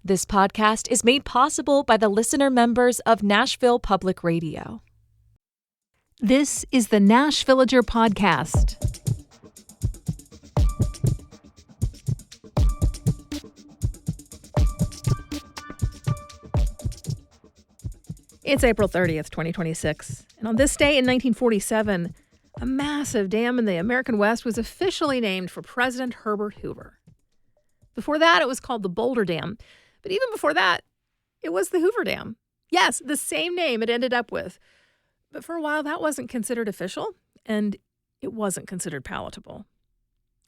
This podcast is made possible by the listener members of Nashville Public Radio. This is the Nash Villager Podcast. It's April 30th, 2026, and on this day in 1947, a massive dam in the American West was officially named for President Herbert Hoover. Before that, it was called the Boulder Dam, but even before that, it was the Hoover Dam. Yes, the same name it ended up with. But for a while, that wasn't considered official, and it wasn't considered palatable.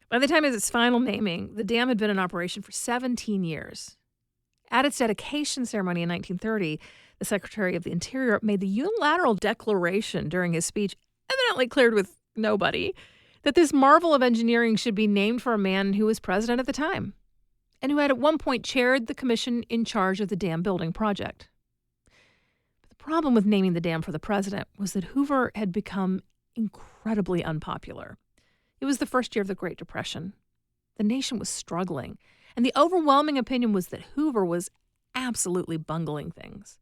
By the time of its final naming, the dam had been in operation for 17 years. At its dedication ceremony in 1930, the Secretary of the Interior made the unilateral declaration during his speech, evidently cleared with nobody, that this marvel of engineering should be named for a man who was president at the time, and who had at one point chaired the commission in charge of the dam building project. But the problem with naming the dam for the president was that Hoover had become incredibly unpopular. It was the first year of the Great Depression. The nation was struggling, and the overwhelming opinion was that Hoover was absolutely bungling things.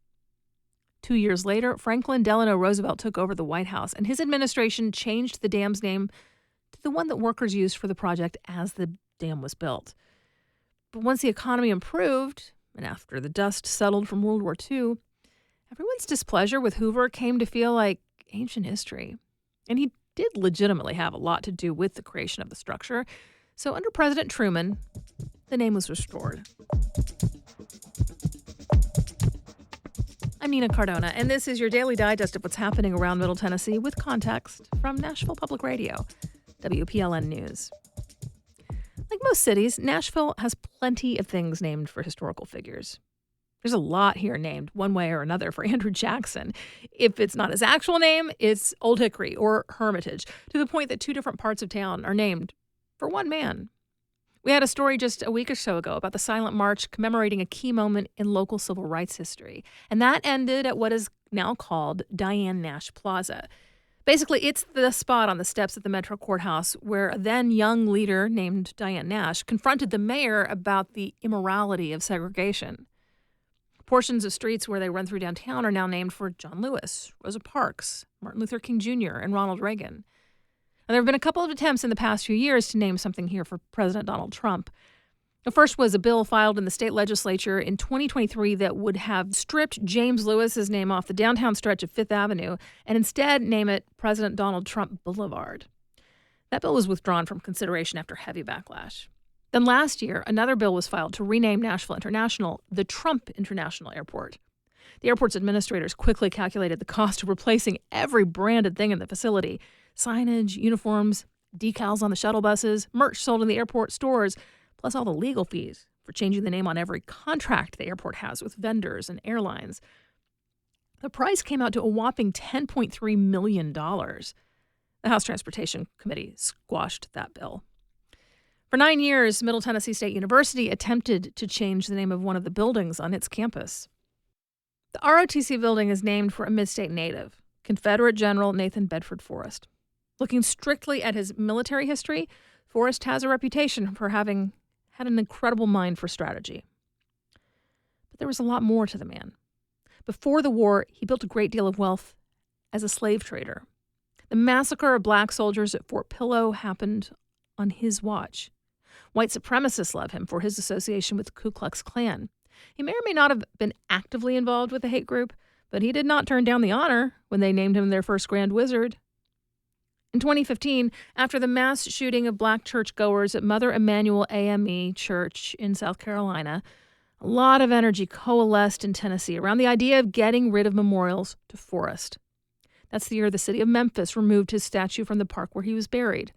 2 years later, Franklin Delano Roosevelt took over the White House, and his administration changed the dam's name to the one that workers used for the project as the dam was built. But once the economy improved, and after the dust settled from World War II, everyone's displeasure with Hoover came to feel like ancient history. And he did legitimately have a lot to do with the creation of the structure. So under President Truman, the name was restored. I'm Nina Cardona, and this is your daily digest of what's happening around Middle Tennessee with context from Nashville Public Radio, WPLN News. Like most cities, Nashville has plenty of things named for historical figures. There's a lot here named one way or another for Andrew Jackson. If it's not his actual name, it's Old Hickory or Hermitage, to the point that two different parts of town are named for one man. We had a story just a week or so ago about the Silent March commemorating a key moment in local civil rights history. And that ended at what is now called Diane Nash Plaza. Basically, it's the spot on the steps at the Metro Courthouse where a then young leader named Diane Nash confronted the mayor about the immorality of segregation. Portions of streets where they run through downtown are now named for John Lewis, Rosa Parks, Martin Luther King Jr., and Ronald Reagan. Now, there have been a couple of attempts in the past few years to name something here for President Donald Trump. The first was a bill filed in the state legislature in 2023 that would have stripped James Lewis's name off the downtown stretch of Fifth Avenue and instead name it President Donald Trump Boulevard. That bill was withdrawn from consideration after heavy backlash. Then last year, another bill was filed to rename Nashville International the Trump International Airport. The airport's administrators quickly calculated the cost of replacing every branded thing in the facility: signage, uniforms, decals on the shuttle buses, merch sold in the airport stores, plus all the legal fees for changing the name on every contract the airport has with vendors and airlines. The price came out to a whopping $10.3 million. The House Transportation Committee squashed that bill. For 9 years, Middle Tennessee State University attempted to change the name of one of the buildings on its campus. The ROTC building is named for a mid-state native, Confederate General Nathan Bedford Forrest. Looking strictly at his military history, Forrest has a reputation for having had an incredible mind for strategy. But there was a lot more to the man. Before the war, he built a great deal of wealth as a slave trader. The massacre of black soldiers at Fort Pillow happened on his watch. White supremacists love him for his association with the Ku Klux Klan. He may or may not have been actively involved with the hate group, but he did not turn down the honor when they named him their first Grand Wizard. In 2015, after the mass shooting of black churchgoers at Mother Emanuel AME Church in South Carolina, a lot of energy coalesced in Tennessee around the idea of getting rid of memorials to Forrest. That's the year the city of Memphis removed his statue from the park where he was buried.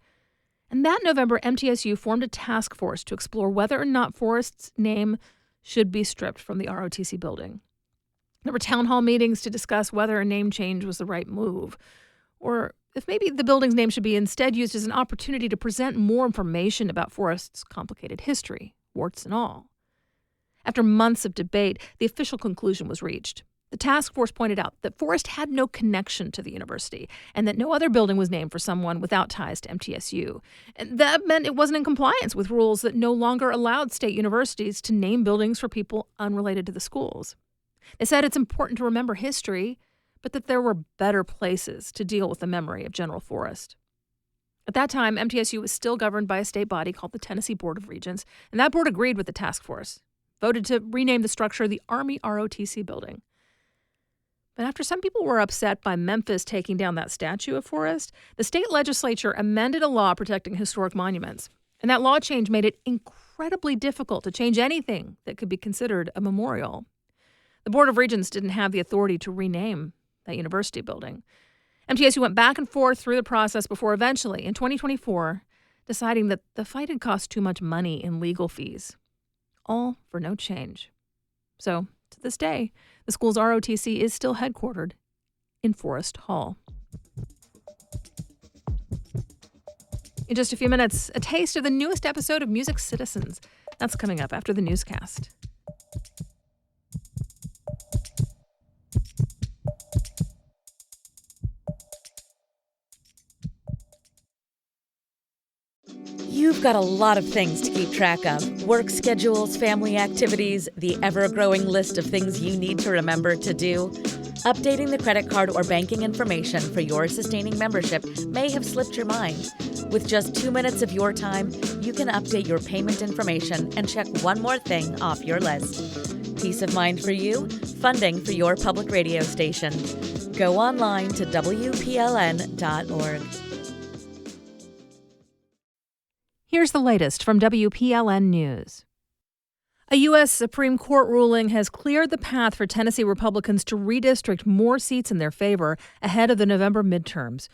And that November, MTSU formed a task force to explore whether or not Forrest's name should be stripped from the ROTC building. There were town hall meetings to discuss whether a name change was the right move, or if maybe the building's name should be instead used as an opportunity to present more information about Forrest's complicated history, warts and all. After months of debate, the official conclusion was reached. The task force pointed out that Forrest had no connection to the university and that no other building was named for someone without ties to MTSU. And that meant it wasn't in compliance with rules that no longer allowed state universities to name buildings for people unrelated to the schools. They said it's important to remember history, but that there were better places to deal with the memory of General Forrest. At that time, MTSU was still governed by a state body called the Tennessee Board of Regents, and that board agreed with the task force, voted to rename the structure the Army ROTC building. But after some people were upset by Memphis taking down that statue of Forrest, the state legislature amended a law protecting historic monuments. And that law change made it incredibly difficult to change anything that could be considered a memorial. The Board of Regents didn't have the authority to rename that university building. MTSU went back and forth through the process before eventually, in 2024, deciding that the fight had cost too much money in legal fees. All for no change. So, to this day, the school's ROTC is still headquartered in Forrest Hall. In just a few minutes, a taste of the newest episode of Music Citizens. That's coming up after the newscast. You've got a lot of things to keep track of. Work schedules, family activities, the ever-growing list of things you need to remember to do. Updating the credit card or banking information for your sustaining membership may have slipped your mind. With just 2 minutes of your time, you can update your payment information and check one more thing off your list. Peace of mind for you, funding for your public radio station. Go online to WPLN.org. Here's the latest from WPLN News. A U.S. Supreme Court ruling has cleared the path for Tennessee Republicans to redistrict more seats in their favor ahead of the November midterms.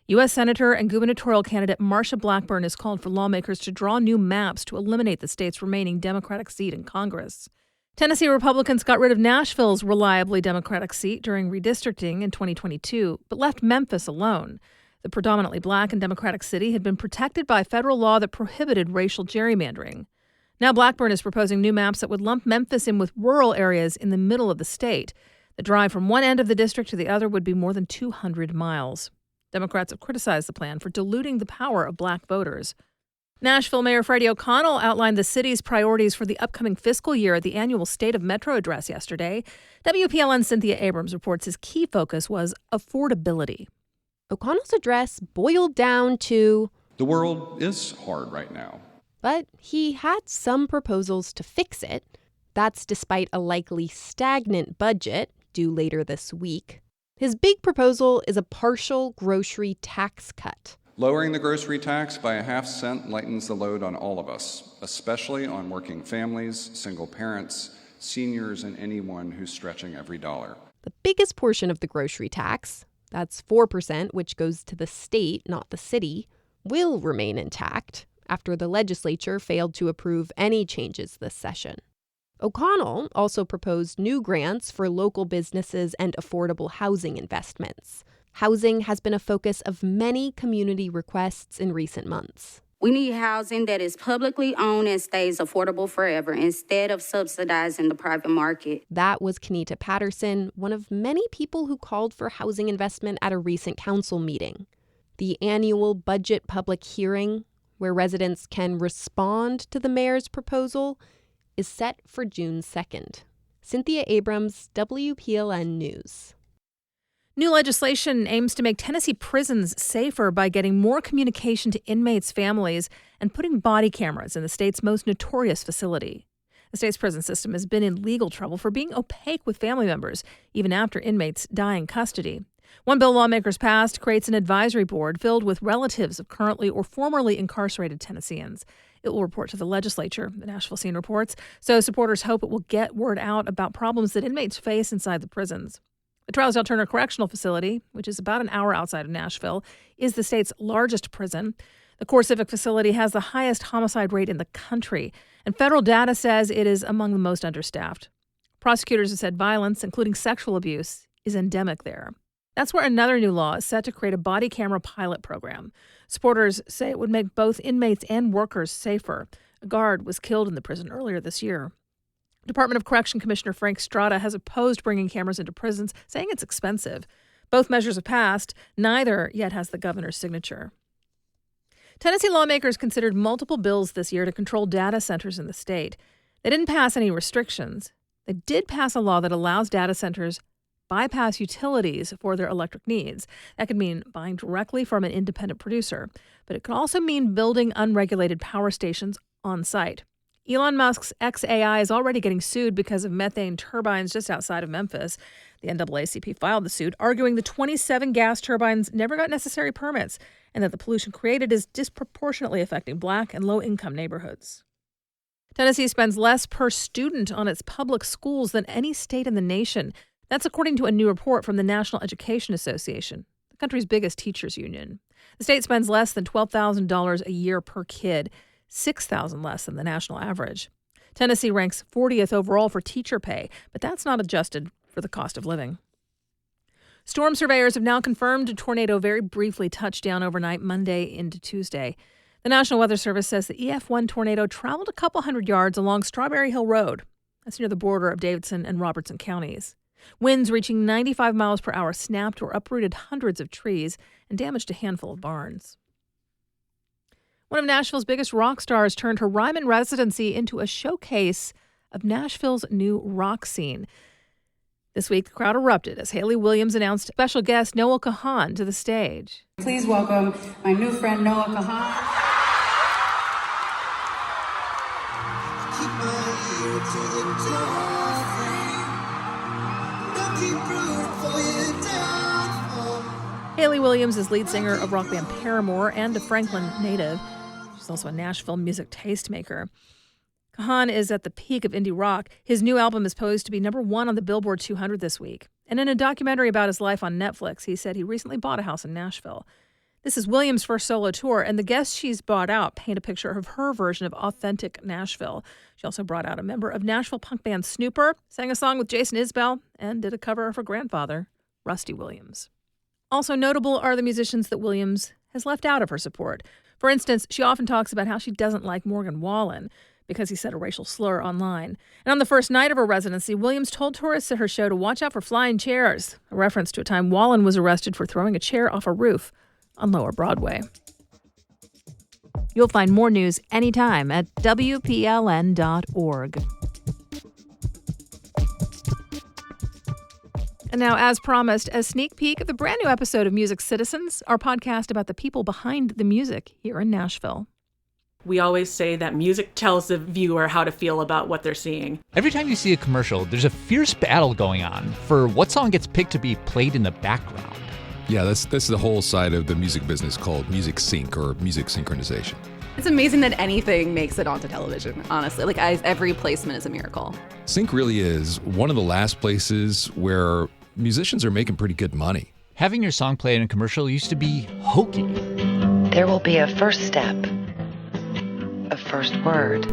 U.S. Senator and gubernatorial candidate Marsha Blackburn has called for lawmakers to draw new maps to eliminate the state's remaining Democratic seat in Congress. Tennessee Republicans got rid of Nashville's reliably Democratic seat during redistricting in 2022, but left Memphis alone. The predominantly black and Democratic city had been protected by federal law that prohibited racial gerrymandering. Now Blackburn is proposing new maps that would lump Memphis in with rural areas in the middle of the state. The drive from one end of the district to the other would be more than 200 miles. Democrats have criticized the plan for diluting the power of black voters. Nashville Mayor Freddie O'Connell outlined the city's priorities for the upcoming fiscal year at the annual State of Metro address yesterday. WPLN's Cynthia Abrams reports his key focus was affordability. O'Connell's address boiled down to, the world is hard right now. But he had some proposals to fix it. That's despite a likely stagnant budget due later this week. His big proposal is a partial grocery tax cut. Lowering the grocery tax by a half cent lightens the load on all of us, especially on working families, single parents, seniors, and anyone who's stretching every dollar. The biggest portion of the grocery tax, that's 4%, which goes to the state, not the city, will remain intact after the legislature failed to approve any changes this session. O'Connell also proposed new grants for local businesses and affordable housing investments. Housing has been a focus of many community requests in recent months. We need housing that is publicly owned and stays affordable forever instead of subsidizing the private market. That was Kenita Patterson, one of many people who called for housing investment at a recent council meeting. The annual budget public hearing, where residents can respond to the mayor's proposal, is set for June 2nd. Cynthia Abrams, WPLN News. New legislation aims to make Tennessee prisons safer by getting more communication to inmates' families and putting body cameras in the state's most notorious facility. The state's prison system has been in legal trouble for being opaque with family members, even after inmates die in custody. One bill lawmakers passed creates an advisory board filled with relatives of currently or formerly incarcerated Tennesseans. It will report to the legislature, the Nashville Scene reports, so supporters hope it will get word out about problems that inmates face inside the prisons. The Trousdale Turner Correctional Facility, which is about an hour outside of Nashville, is the state's largest prison. The CoreCivic facility has the highest homicide rate in the country, and federal data says it is among the most understaffed. Prosecutors have said violence, including sexual abuse, is endemic there. That's where another new law is set to create a body camera pilot program. Supporters say it would make both inmates and workers safer. A guard was killed in the prison earlier this year. Department of Correction Commissioner Frank Strada has opposed bringing cameras into prisons, saying it's expensive. Both measures have passed. Neither yet has the governor's signature. Tennessee lawmakers considered multiple bills this year to control data centers in the state. They didn't pass any restrictions. They did pass a law that allows data centers bypass utilities for their electric needs. That could mean buying directly from an independent producer, but it could also mean building unregulated power stations on site. Elon Musk's XAI is already getting sued because of methane turbines just outside of Memphis. The NAACP filed the suit, arguing the 27 gas turbines never got necessary permits and that the pollution created is disproportionately affecting Black and low-income neighborhoods. Tennessee spends less per student on its public schools than any state in the nation. That's according to a new report from the National Education Association, the country's biggest teachers union. The state spends less than $12,000 a year per kid, $6,000 less than the national average. Tennessee ranks 40th overall for teacher pay, but that's not adjusted for the cost of living. Storm surveyors have now confirmed a tornado very briefly touched down overnight Monday into Tuesday. The National Weather Service says the EF1 tornado traveled a couple hundred yards along Strawberry Hill Road. That's near the border of Davidson and Robertson counties. Winds reaching 95 miles per hour snapped or uprooted hundreds of trees and damaged a handful of barns. One of Nashville's biggest rock stars turned her Ryman residency into a showcase of Nashville's new rock scene. This week, the crowd erupted as Hayley Williams announced special guest Noah Kahan to the stage. Please welcome my new friend Noah Kahan. Hayley Williams is lead singer of rock band Paramore and a Franklin native. She's also a Nashville music tastemaker. Kahan is at the peak of indie rock. His new album is posed to be number 1 on the Billboard 200 this week. And in a documentary about his life on Netflix, he said he recently bought a house in Nashville. This is Williams' first solo tour, and the guests she's brought out paint a picture of her version of authentic Nashville. She also brought out a member of Nashville punk band Snooper, sang a song with Jason Isbell, and did a cover of her grandfather, Rusty Williams. Also notable are the musicians that Williams has left out of her support. For instance, she often talks about how she doesn't like Morgan Wallen because he said a racial slur online. And on the first night of her residency, Williams told tourists at her show to watch out for flying chairs, a reference to a time Wallen was arrested for throwing a chair off a roof on Lower Broadway. You'll find more news anytime at WPLN.org. And now, as promised, a sneak peek of the brand new episode of Music Citizens, our podcast about the people behind the music here in Nashville. We always say that music tells the viewer how to feel about what they're seeing. Every time you see a commercial, there's a fierce battle going on for what song gets picked to be played in the background. Yeah, that's the whole side of the music business called music sync or music synchronization. It's amazing that anything makes it onto television, honestly. Every placement is a miracle. Sync really is one of the last places where musicians are making pretty good money. Having your song played in a commercial used to be hokey. There will be a first step, a first word,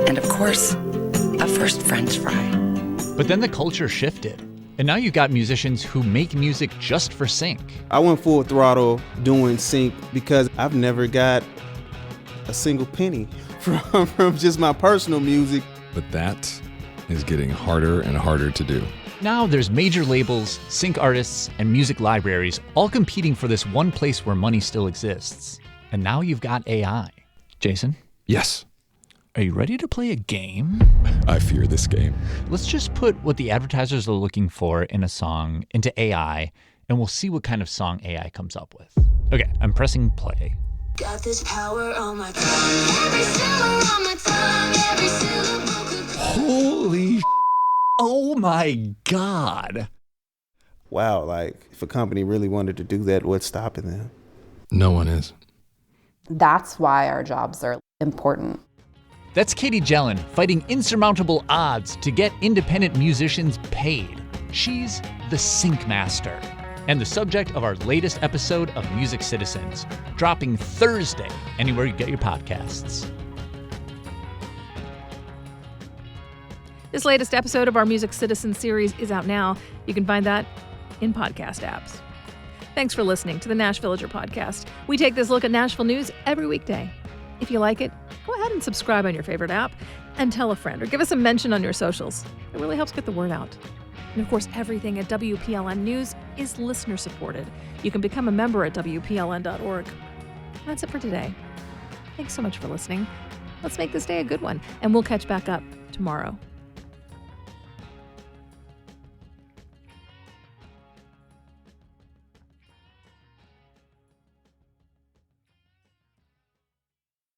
and of course, a first French fry. But then the culture shifted. And now you've got musicians who make music just for sync. I went full throttle doing sync because I've never got a single penny from just my personal music. But that is getting harder and harder to do. Now there's major labels, sync artists, and music libraries all competing for this one place where money still exists. And now you've got AI. Jason? Yes. Are you ready to play a game? I fear this game. Let's just put what the advertisers are looking for in a song into AI, and we'll see what kind of song AI comes up with. Okay, I'm pressing play. Got this power on my tongue, every syllable on my tongue, every syllable could be. Holy oh my God. Wow, if a company really wanted to do that, what's stopping them? No one is. That's why our jobs are important. That's Katie Jellin fighting insurmountable odds to get independent musicians paid. She's the sync master and the subject of our latest episode of Music Citizens, dropping Thursday anywhere you get your podcasts. This latest episode of our Music Citizens series is out now. You can find that in podcast apps. Thanks for listening to the Nash Villager podcast. We take this look at Nashville news every weekday. If you like it, go ahead and subscribe on your favorite app. And tell a friend or give us a mention on your socials. It really helps get the word out. And of course, everything at WPLN News is listener supported. You can become a member at WPLN.org. That's it for today. Thanks so much for listening. Let's make this day a good one, and we'll catch back up tomorrow.